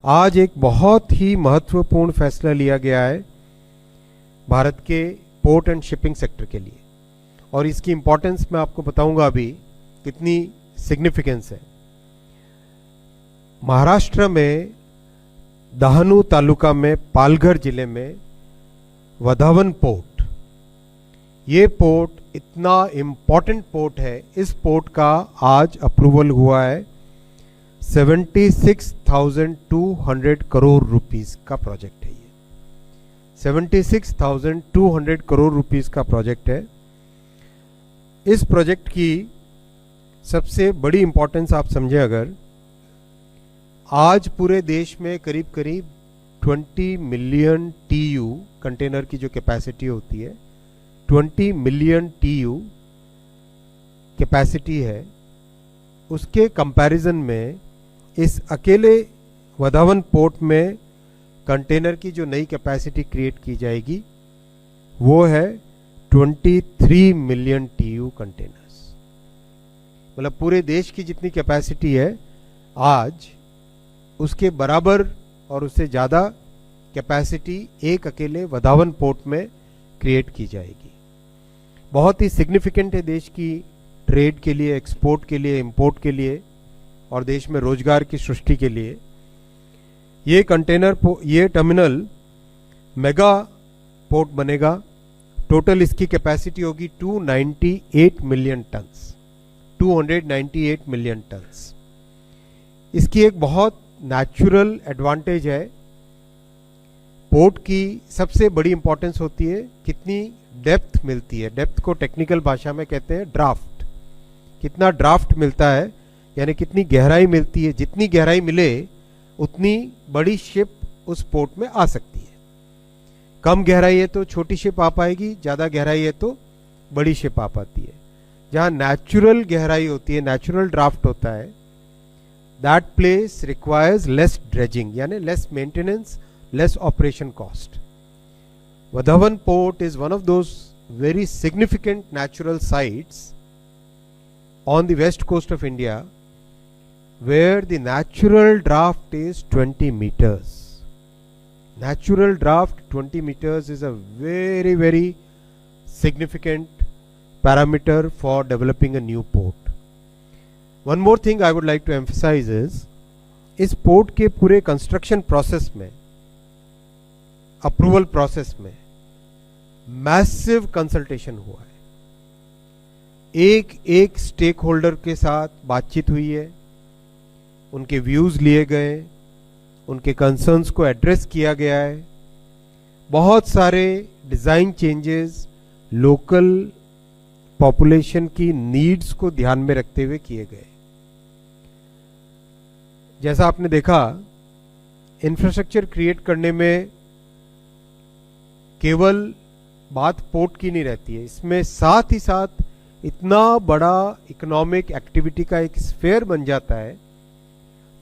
आज एक बहुत ही महत्वपूर्ण फैसला लिया गया है भारत के पोर्ट एंड शिपिंग सेक्टर के लिए, और इसकी इम्पोर्टेंस मैं आपको बताऊंगा अभी कितनी सिग्निफिकेंस है। महाराष्ट्र में डहाणू तालुका में पालघर जिले में वधावन पोर्ट, ये पोर्ट इतना इम्पोर्टेंट पोर्ट है। इस पोर्ट का आज अप्रूवल हुआ है। 76,200 करोड़ रुपीस का प्रोजेक्ट है। ये 76,200 करोड़ रुपीस का प्रोजेक्ट है। इस प्रोजेक्ट की सबसे बड़ी इंपॉर्टेंस आप समझे अगर, आज पूरे देश में करीब करीब 20 मिलियन TU कंटेनर की जो कैपेसिटी होती है, 20 मिलियन TU कैपेसिटी है। उसके कंपैरिजन में इस अकेले वधावन पोर्ट में कंटेनर की जो नई कैपेसिटी क्रिएट की जाएगी वो है 23 मिलियन TU कंटेनर्स। मतलब पूरे देश की जितनी कैपेसिटी है आज, उसके बराबर और उससे ज़्यादा कैपेसिटी एक अकेले वधावन पोर्ट में क्रिएट की जाएगी। बहुत ही सिग्निफिकेंट है देश की ट्रेड के लिए, एक्सपोर्ट के लिए, इंपोर्ट के लिए और देश में रोजगार की सृष्टि के लिए। ये ये टर्मिनल मेगा पोर्ट बनेगा। टोटल इसकी कैपेसिटी होगी 298 मिलियन टन्स, 298 मिलियन टन्स। इसकी एक बहुत नेचुरल एडवांटेज है। पोर्ट की सबसे बड़ी इंपॉर्टेंस होती है कितनी डेप्थ मिलती है। डेप्थ को टेक्निकल भाषा में कहते हैं ड्राफ्ट। कितना ड्राफ्ट मिलता है, यानी कितनी गहराई मिलती है। जितनी गहराई मिले उतनी बड़ी शिप उस पोर्ट में आ सकती है। कम गहराई है तो छोटी शिप आ पाएगी, ज़्यादा गहराई है तो बड़ी शिप आ पाती है। जहाँ नेचुरल गहराई होती है, नेचुरल ड्राफ्ट होता है, that place requires less dredging, यानी less maintenance, less operation cost. Vadhavan port is one of those very significant natural sites on the west coast of India where the natural draft is 20 meters. Natural draft 20 meters is a very, very significant parameter for developing a new port. One more thing I would like to emphasize is, इस port के पूरे construction process में, approval process में massive consultation हुआ है। एक एक stake holder के साथ बातचीत हुई है, उनके व्यूज़ लिए गए, उनके कंसर्न्स को एड्रेस किया गया है। बहुत सारे डिज़ाइन चेंजेस लोकल पॉपुलेशन की नीड्स को ध्यान में रखते हुए किए गए। जैसा आपने देखा, इंफ्रास्ट्रक्चर क्रिएट करने में केवल बात पोर्ट की नहीं रहती है, इसमें साथ ही साथ इतना बड़ा इकोनॉमिक एक्टिविटी का एक स्फेयर बन जाता है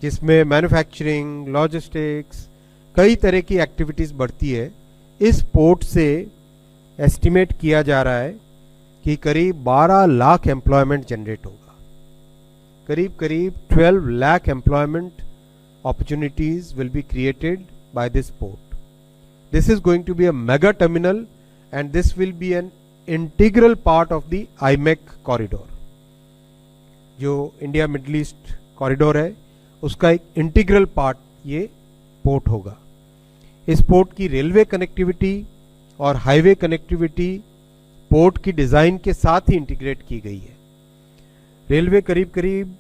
जिसमें मैन्युफैक्चरिंग, लॉजिस्टिक्स, कई तरह की एक्टिविटीज़ बढ़ती है। इस पोर्ट से एस्टिमेट किया जा रहा है कि करीब 12 लाख एम्प्लॉयमेंट जनरेट होगा। करीब 12 lakh employment opportunities will be created by this port. This is going to be a mega terminal and this will be an integral part of the IMEC corridor. जो इंडिया मिडल ईस्ट कॉरिडोर है उसका एक integral part ये port होगा। इस port की railway connectivity और highway connectivity port की डिज़ाइन के साथ ही इंटीग्रेट की गई है। रेलवे करीब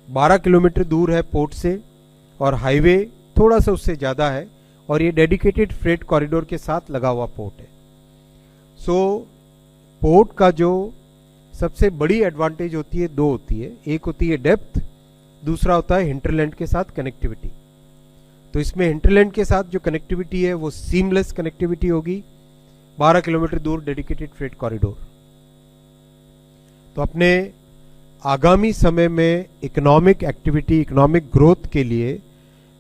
12 किलोमीटर दूर है पोर्ट से और हाईवे थोड़ा सा उससे ज़्यादा है, और ये डेडिकेटेड फ्रेट कॉरिडोर के साथ लगा हुआ पोर्ट है। सो पोर्ट का जो सबसे बड़ी एडवांटेज होती है, दो होती है। एक होती है डेप्थ, दूसरा होता है हिंटरलैंड के साथ कनेक्टिविटी। तो इसमें हिंटरलैंड के साथ जो कनेक्टिविटी है वो सीमलेस कनेक्टिविटी होगी, 12 किलोमीटर दूर डेडिकेटेड फ्रेट कॉरिडोर। तो अपने आगामी समय में इकोनॉमिक एक्टिविटी, इकोनॉमिक ग्रोथ के लिए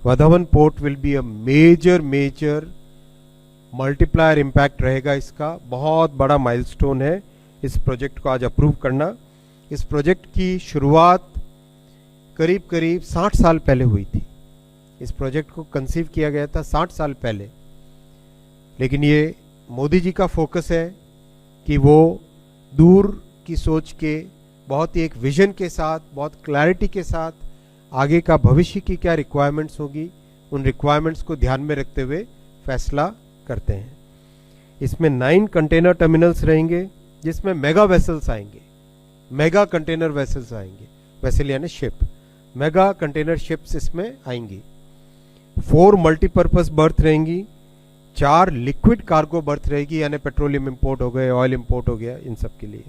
Vadhavan port will be a major multiplier impact रहेगा। इसका बहुत बड़ा माइलस्टोन है इस प्रोजेक्ट को आज अप्रूव करना। इस प्रोजेक्ट की शुरुआत करीब 60 साल पहले हुई थी। इस प्रोजेक्ट को कंसीव किया गया था 60 साल पहले, लेकिन ये मोदी जी का फोकस है कि वो दूर की सोच के बहुत ही एक विजन के साथ, बहुत क्लैरिटी के साथ आगे का भविष्य की क्या रिक्वायरमेंट्स होगी, उन रिक्वायरमेंट्स को ध्यान में रखते हुए फैसला करते हैं। इसमें 9 कंटेनर टर्मिनल्स रहेंगे जिसमें मेगा वेसल्स आएंगे, मेगा कंटेनर वेसल्स आएंगे, वेसल यानी शिप, मेगा कंटेनर शिप्स इसमें आएंगी। 4 मल्टीपर्पज बर्थ रहेंगी, 4 लिक्विड कार्गो बर्थ रहेगी, यानी पेट्रोलियम इंपोर्ट हो गए, ऑयल इंपोर्ट हो गया, इन सब के लिए।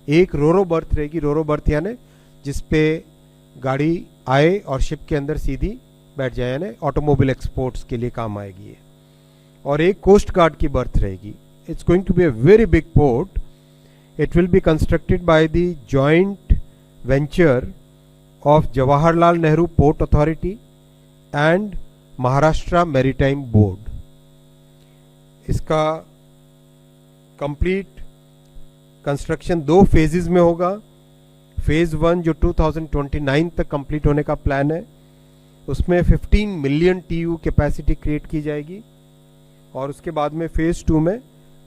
1 रोरो बर्थ रहेगी, रोरो बर्थ यानी जिसपे गाड़ी आए और शिप के अंदर सीधी बैठ जाए, यानी ऑटोमोबाइल एक्सपोर्ट्स के लिए काम आएगी ये। और 1 कोस्ट गार्ड की बर्थ रहेगी। It's going to be a very big port. It will be constructed by the joint venture of Jawaharlal Nehru port authority and Maharashtra maritime board. इसका कंप्लीट कंस्ट्रक्शन 2 फेजेस में होगा। फेज 1 जो 2029 तक कंप्लीट होने का प्लान है, उसमें 15 मिलियन TEU कैपेसिटी क्रिएट की जाएगी, और उसके बाद में फेज 2 में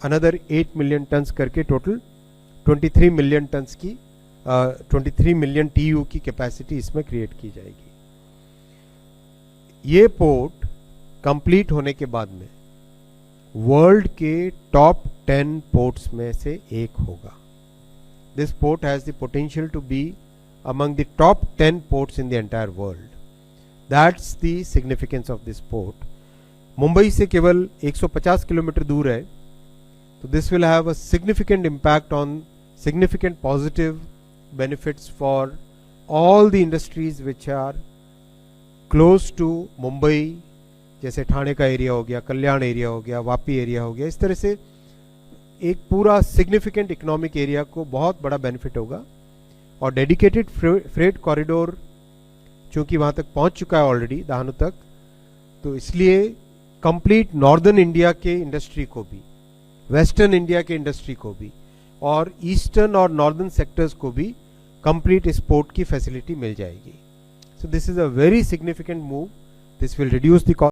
अनदर 8 मिलियन टन्स करके टोटल 23 मिलियन टन्स की 23 मिलियन TEU की कैपेसिटी इसमें क्रिएट की जाएगी। ये पोर्ट कंप्लीट होने के बाद में वर्ल्ड के टॉप 10 पोर्ट्स में से एक होगा। This port has the potential to be among the top 10 ports in the entire world. That's the significance of this port. Mumbai से केवल 150 किलोमीटर दूर है, तो this will have a significant impact on significant positive benefits for all the industries which are close to Mumbai, जैसे ठाणे का area हो गया, कल्याण area हो गया, वापी एरिया हो गया। इस तरह से एक पूरा सिग्निफिकेंट इकोनॉमिक एरिया को बहुत बड़ा बेनिफिट होगा। और डेडिकेटेड फ्रेट कॉरिडोर चूंकि वहाँ तक पहुँच चुका है ऑलरेडी दहानू तक, तो इसलिए कंप्लीट नॉर्दर्न इंडिया के इंडस्ट्री को भी, वेस्टर्न इंडिया के इंडस्ट्री को भी, और ईस्टर्न और नॉर्दर्न सेक्टर्स को भी कंप्लीट इस पोर्ट की फैसिलिटी मिल जाएगी। So this is a very significant move. This will reduce the